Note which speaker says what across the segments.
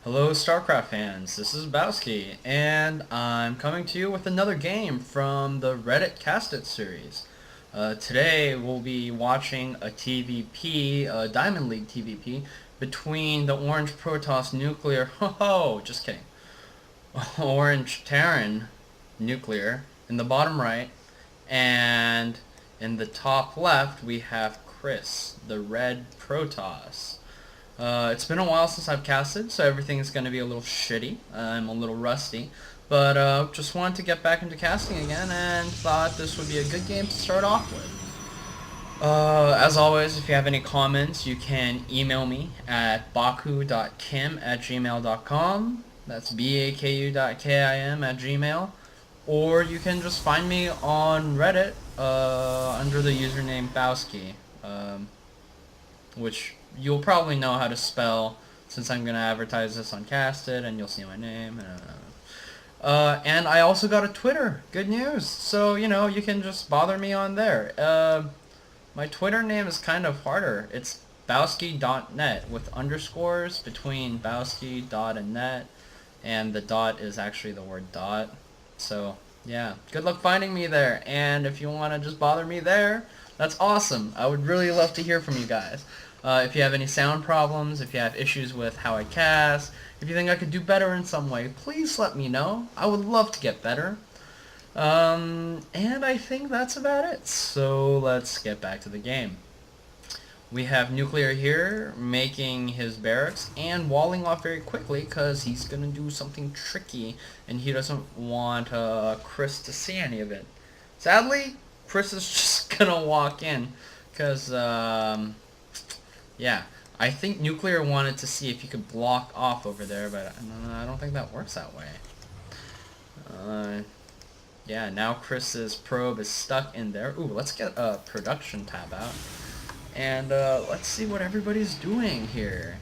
Speaker 1: Hello Starcraft fans, this is Bauski, and I'm coming to you with another game from the Reddit Cast It series. Today we'll be watching a TvP, a Diamond League TvP, between the Orange Protoss Nuclear, just kidding, Orange Terran Nuclear in the bottom right, and in the top left we have Chris, the Red Protoss. It's been a while since I've casted, so everything's going to be a little shitty. I'm a little rusty, but just wanted to get back into casting again and thought this would be a good game to start off with. As always, if you have any comments, you can email me at baku.kim@gmail.com. That's baku.kim@gmail. Or you can just find me on Reddit under the username Bauski, which you'll probably know how to spell since I'm going to advertise this on Casted and you'll see my name. And I also got a Twitter. Good news. So, you can just bother me on there. My Twitter name is kind of harder. It's bauski.net with underscores between bauski dot and net, and the dot is actually the word dot. So, yeah, good luck finding me there. And if you want to just bother me there, that's awesome. I would really love to hear from you guys. If you have any sound problems, if you have issues with how I cast, if you think I could do better in some way, please let me know. I would love to get better. And I think that's about it. So let's get back to the game. We have Nuclear here making his barracks and walling off very quickly because he's going to do something tricky and he doesn't want Chris to see any of it. Sadly, Chris is just going to walk in because, yeah, I think Nuclear wanted to see if he could block off over there, but I don't think that works that way. Yeah, now Chris's probe is stuck in there. Ooh, let's get a production tab out. And let's see what everybody's doing here.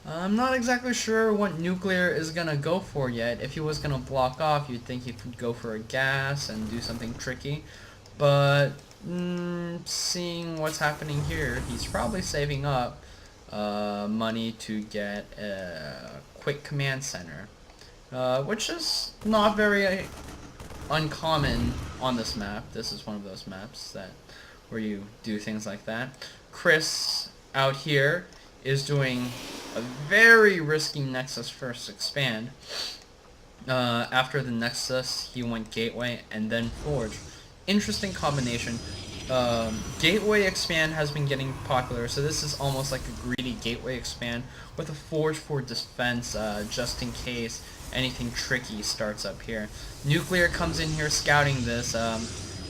Speaker 1: I'm not exactly sure what Nuclear is going to go for yet. If he was going to block off, you'd think he could go for a gas and do something tricky. But seeing what's happening here, he's probably saving up money to get a quick command center. Which is not very uncommon on this map. This is one of those maps where you do things like that. Chris out here is doing a very risky Nexus first expand. After the Nexus, he went Gateway and then Forge. Interesting combination. Gateway expand has been getting popular, so this is almost like a greedy Gateway expand with a Forge for defense, just in case anything tricky starts up here. Nuclear comes in here scouting this.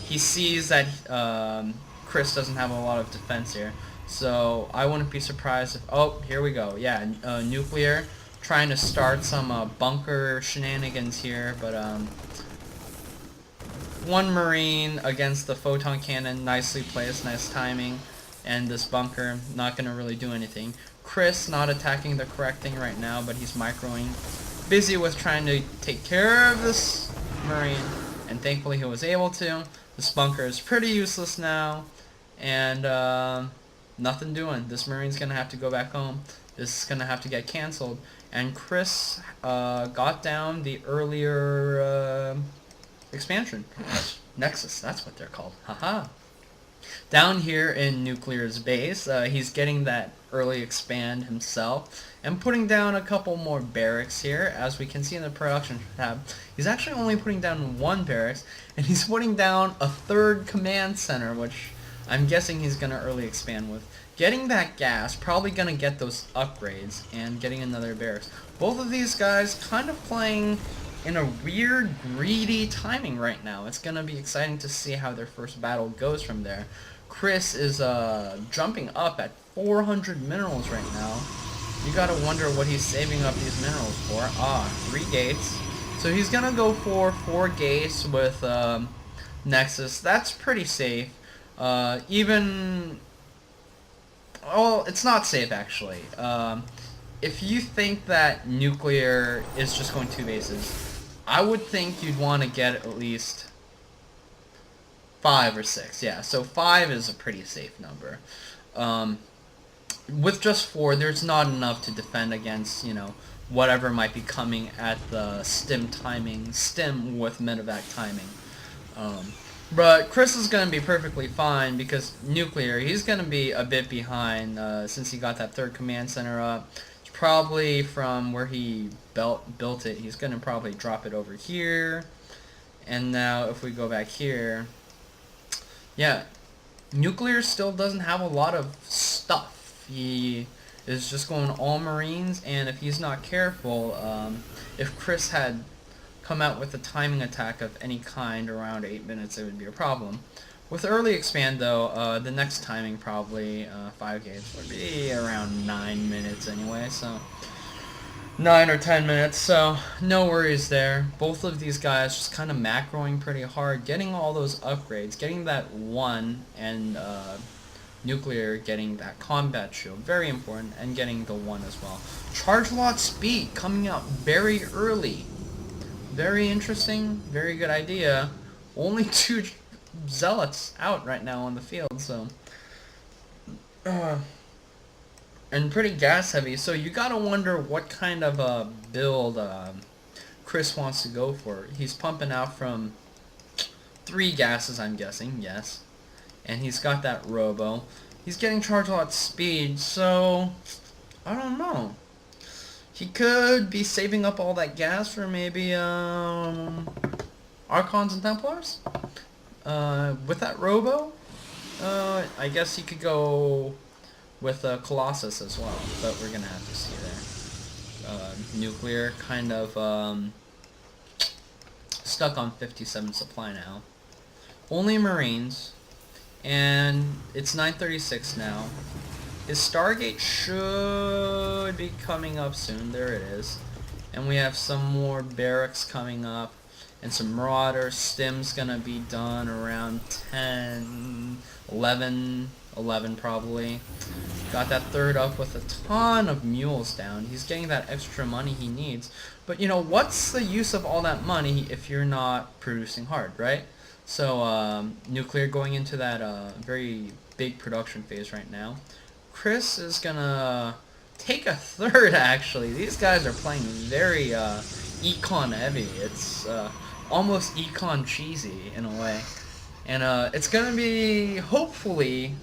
Speaker 1: He sees that Chris doesn't have a lot of defense here, so I wouldn't be surprised if... Oh, here we go. Yeah, Nuclear trying to start some bunker shenanigans here, but one Marine against the photon cannon, nicely placed, nice timing, and this bunker not going to really do anything. Chris not attacking the correct thing right now, but he's microing, busy with trying to take care of this Marine, and thankfully he was able to. This bunker is pretty useless now, and nothing doing. This Marine's going to have to go back home. This is going to have to get canceled, and Chris got down the earlier expansion. Nexus, that's what they're called. Haha. Down here in Nuclear's base, he's getting that early expand himself and putting down a couple more barracks here. As we can see in the production tab, he's actually only putting down one barracks, and he's putting down a third command center, which I'm guessing he's going to early expand with. Getting that gas, probably going to get those upgrades, and getting another barracks. Both of these guys kind of playing in a weird, greedy timing right now. It's going to be exciting to see how their first battle goes from there. Chris is jumping up at 400 minerals right now. You gotta wonder what he's saving up these minerals for. 3 gates. So he's gonna go for 4 gates with Nexus. That's pretty safe. Even... Well, it's not safe actually. If you think that Nuclear is just going 2 bases, I would think you'd want to get at least 5 or 6. Yeah, so 5 is a pretty safe number. With just 4, there's not enough to defend against, whatever might be coming at the stim timing, stim with medevac timing. But Chris is going to be perfectly fine because nuclear, he's going to be a bit behind since he got that third command center up. It's probably from where he built it, he's going to probably drop it over here. And now if we go back here, yeah, nuclear still doesn't have a lot of stuff. He is just going all Marines, and if he's not careful, if Chris had come out with a timing attack of any kind around 8 minutes, it would be a problem. With early expand though, the next timing probably 5 gauge would be around 9 minutes anyway, so 9 or 10 minutes, so no worries there. Both of these guys just kind of macroing pretty hard, getting all those upgrades, getting that 1, and nuclear getting that combat shield, very important, and getting the 1 as well. Charge lot speed coming out very early. Very interesting, very good idea. Only 2 zealots out right now on the field, so and pretty gas heavy, so you gotta wonder what kind of a build Chris wants to go for. He's pumping out from 3 gases, I'm guessing, yes. And he's got that robo. He's getting charge lot speed, so I don't know. He could be saving up all that gas for maybe Archons and Templars. With that robo, I guess he could go with Colossus as well, but we're gonna have to see there. Nuclear kind of stuck on 57 supply now. Only Marines, and it's 9:36 now. His Stargate should be coming up soon. There it is. And we have some more barracks coming up. And some Marauders. Stim's gonna be done around 10, 11 probably. Got that third up with a ton of mules down. He's getting that extra money he needs. But you know, what's the use of all that money if you're not producing hard, right? So nuclear going into that very big production phase right now. Chris is gonna take a third, actually. These guys are playing very econ heavy. It's almost econ cheesy in a way. And it's gonna be, hopefully,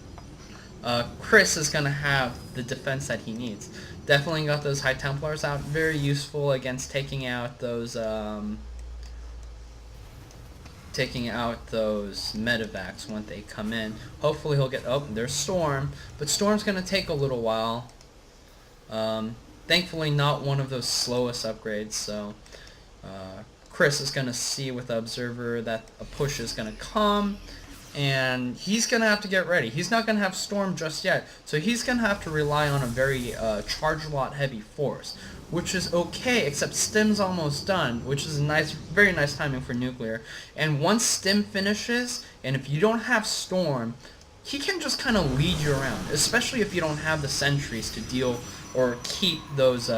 Speaker 1: Chris is gonna have the defense that he needs. Definitely got those High Templars out. Very useful against taking out those medevacs when they come in. Hopefully he'll get... Oh, there's Storm. But Storm's going to take a little while. Thankfully not one of those slowest upgrades, so Chris is going to see with the Observer that a push is going to come, and he's going to have to get ready. He's not going to have Storm just yet, so he's going to have to rely on a very charge lot heavy force, which is okay, except Stim's almost done, which is nice, very nice timing for nuclear. And once Stim finishes, and if you don't have Storm, he can just kind of lead you around, especially if you don't have the sentries to deal or keep those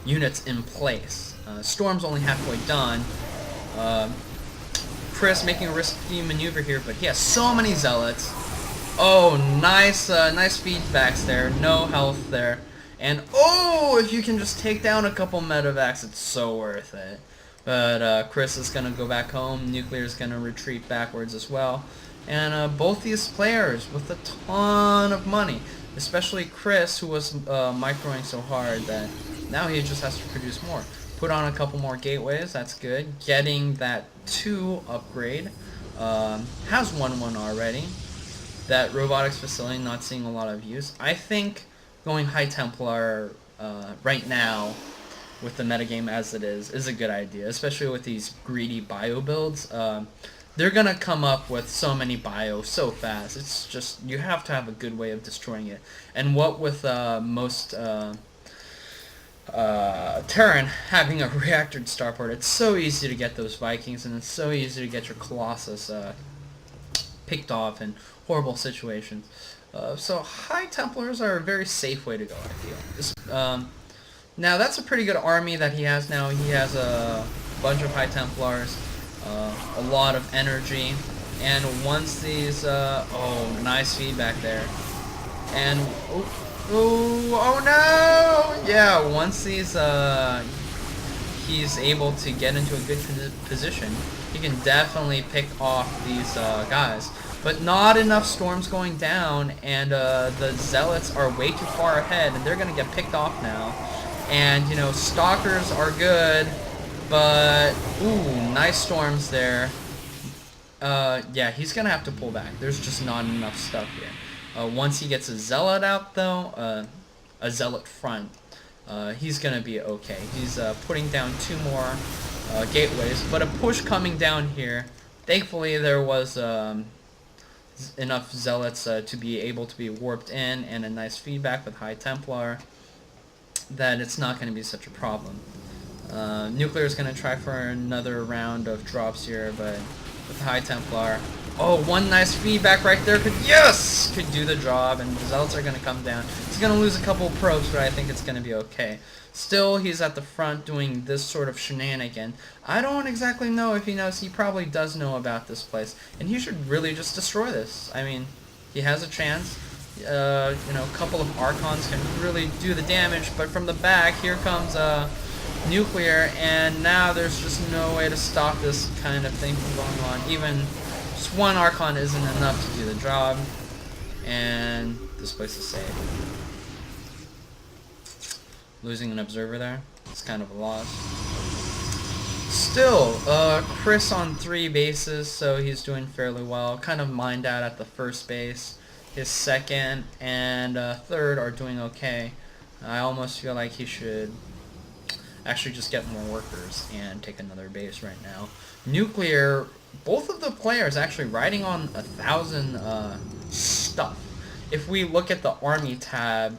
Speaker 1: units in place. Storm's only halfway done. Chris making a risky maneuver here, but he has so many zealots. Oh, nice, nice feedbacks there. No health there. And, oh, if you can just take down a couple medevacs, it's so worth it. But Chris is going to go back home. Nuclear is going to retreat backwards as well. And both these players with a ton of money, especially Chris, who was microing so hard that now he just has to produce more. Put on a couple more gateways, that's good. Getting that 2 upgrade. Has 1-1 already. That robotics facility not seeing a lot of use. I think going High Templar right now with the metagame as it is a good idea, especially with these greedy bio builds. They're gonna come up with so many bio so fast. It's just, you have to have a good way of destroying it. And what with most Terran having a reactored starport, it's so easy to get those Vikings, and it's so easy to get your Colossus picked off in horrible situations. So High Templars are a very safe way to go, I feel. Now that's a pretty good army that he has now. He has a bunch of High Templars, a lot of energy, and once these, oh, nice feedback there. And, oh no! Yeah, out once he's able to get into a good position, he can definitely pick off these guys. But not enough storms going down, and the zealots are way too far ahead, and they're gonna get picked off now. And you know, stalkers are good, but ooh, nice storms there. Yeah, he's gonna have to pull back. There's just not enough stuff here. Once he gets a zealot out, though, a zealot front, he's gonna be okay. He's putting down 2 more gateways, but a push coming down here. Thankfully, there was enough zealots to be able to be warped in, and a nice feedback with High Templar, that it's not going to be such a problem. Nuclear is going to try for another round of drops here, but with High Templar, oh, one nice feedback right there could do the job, and the zealots are going to come down. He's going to lose a couple of probes, but I think it's going to be okay. Still, he's at the front doing this sort of shenanigan. I don't exactly know if he knows. He probably does know about this place, and he should really just destroy this. I mean, he has a chance. You know, a couple of Archons can really do the damage, but from the back, here comes Nuclear, and now there's just no way to stop this kind of thing from going on. Even just one Archon isn't enough to do the job, and this place is safe. Losing an observer there, it's kind of a loss. Still, Chris on 3 bases, so he's doing fairly well. Kind of mined out at the first base. His second and third are doing okay. I almost feel like he should actually just get more workers and take another base right now. Nuclear, both of the players actually riding on 1,000 stuff. If we look at the army tab,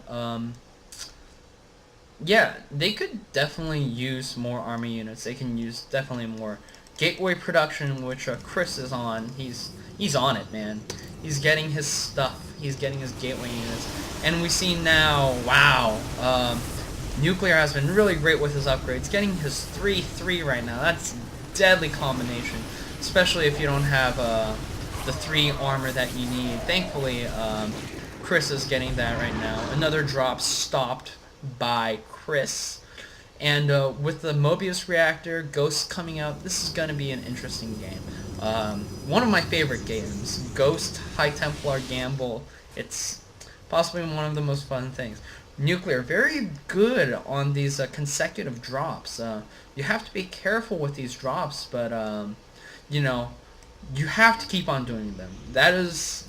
Speaker 1: yeah, they could definitely use more army units. They can use definitely more gateway production, which Chris is on. He's on it, man. He's getting his stuff. He's getting his gateway units. And we see now, wow, Nuclear has been really great with his upgrades. Getting his 3-3 right now. That's a deadly combination, especially if you don't have the 3 armor that you need. Thankfully, Chris is getting that right now. Another drop stopped by Chris. And with the Mobius reactor, Ghost coming out, this is going to be an interesting game. One of my favorite games, Ghost High Templar Gamble. It's possibly one of the most fun things. Nuclear, very good on these consecutive drops. You have to be careful with these drops, but you know, you have to keep on doing them. That is,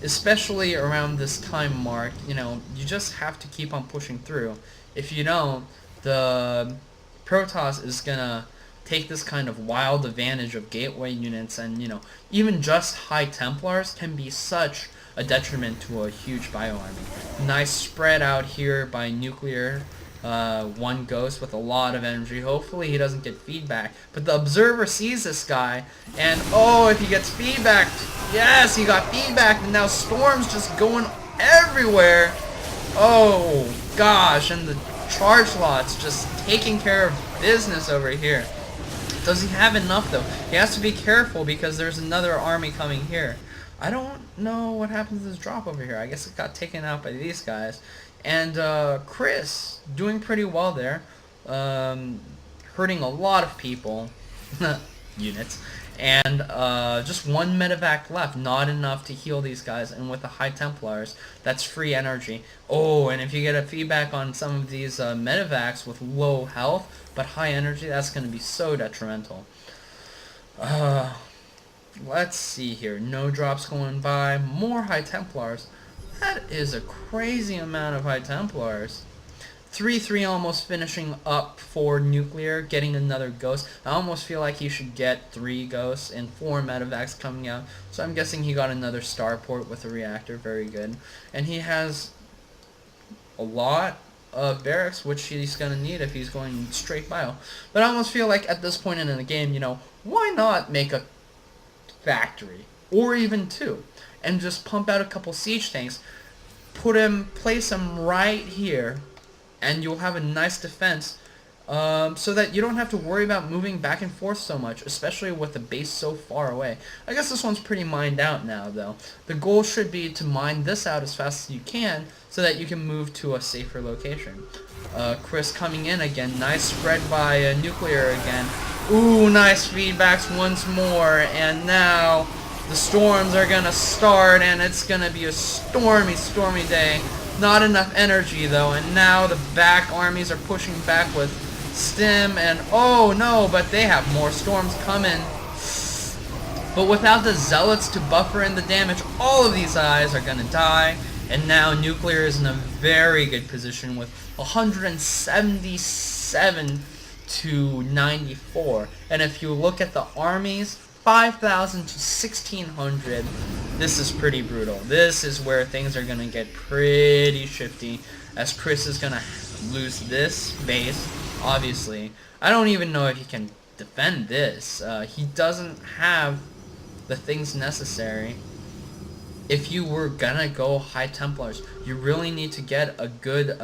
Speaker 1: especially around this time mark, you know, you just have to keep on pushing through. If you don't, the Protoss is gonna take this kind of wild advantage of gateway units, and you know, even just High Templars can be such a detriment to a huge bio army. Nice spread out here by Nuclear. One Ghost with a lot of energy. Hopefully he doesn't get feedback. But the observer sees this guy, and oh, if he gets feedback, yes, he got feedback, and now Storm's just going everywhere. Oh gosh, and the charge lot's just taking care of business over here. Does he have enough though? He has to be careful because there's another army coming here. I don't know what happened to this drop over here. I guess it got taken out by these guys. And Chris doing pretty well there, hurting a lot of people, units, and just one medevac left, not enough to heal these guys. And with the High Templars, that's free energy. Oh, and if you get a feedback on some of these medevacs with low health but high energy, that's going to be so detrimental. Let's see here. No drops going by. More High Templars. That is a crazy amount of High Templars. 3-3 almost finishing up for Nuclear, getting another Ghost. I almost feel like he should get 3 Ghosts and 4 medevacs coming out. So I'm guessing he got another starport with a reactor. Very good. And he has a lot of barracks, which he's going to need if he's going straight bio. But I almost feel like at this point in the game, you know, why not make a factory, or even 2, and just pump out a couple siege tanks, place them right here, and you'll have a nice defense, so that you don't have to worry about moving back and forth so much, especially with the base so far away. I guess this one's pretty mined out now, though. The goal should be to mine this out as fast as you can, so that you can move to a safer location. Chris coming in again. Nice spread by Nuclear again. Ooh, nice feedbacks once more. And now the storms are going to start, and it's going to be a stormy, stormy day. Not enough energy, though. And now the back armies are pushing back with Stim. And oh, no, but they have more storms coming. But without the Zealots to buffer in the damage, all of these guys are going to die. And now Nuclear is in a very good position with 177 to 94. And if you look at the armies, 5,000 to 1,600. This is pretty brutal. This is where things are going to get pretty shifty, as Chris is going to lose this base, obviously. I don't even know if he can defend this. He doesn't have the things necessary. If you were gonna go High Templars, you really need to get a good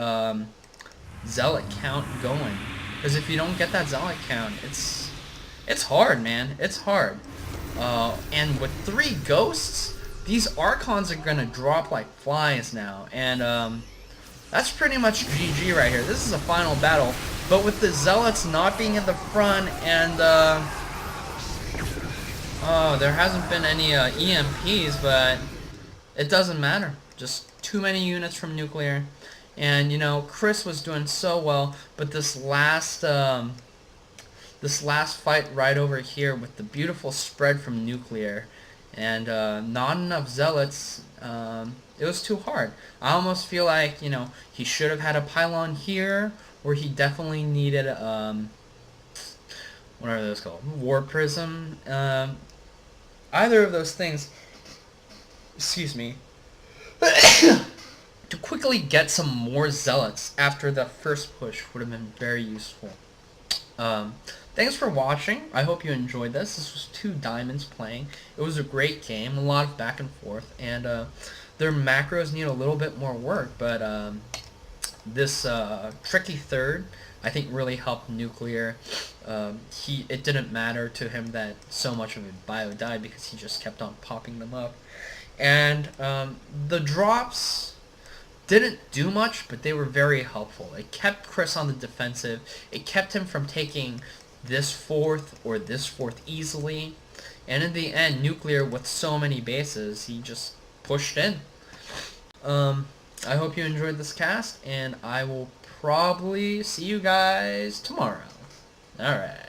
Speaker 1: Zealot count going. Because if you don't get that Zealot count, it's hard, man. It's hard. And with 3 ghosts, these Archons are gonna drop like flies now. And that's pretty much GG right here. This is a final battle. But with the Zealots not being in the front and oh, there hasn't been any EMPs, but it doesn't matter. Just too many units from Nuclear. And, you know, Chris was doing so well, but this last fight right over here with the beautiful spread from Nuclear and not enough Zealots, it was too hard. I almost feel like, you know, he should have had a pylon here, or he definitely needed, what are those called? War Prism. Either of those things, excuse me, to quickly get some more Zealots after the first push would have been very useful. Thanks for watching. I hope you enjoyed this. This was 2 diamonds playing. It was a great game, a lot of back and forth, and their macros need a little bit more work, but this tricky third, I think, really helped Nuclear. It didn't matter to him that so much of his bio died because he just kept on popping them up. And the drops didn't do much, but they were very helpful. It kept Chris on the defensive. It kept him from taking this 4th or this 4th easily. And in the end, Nuclear, with so many bases, he just pushed in. I hope you enjoyed this cast, and I will probably see you guys tomorrow. Alright.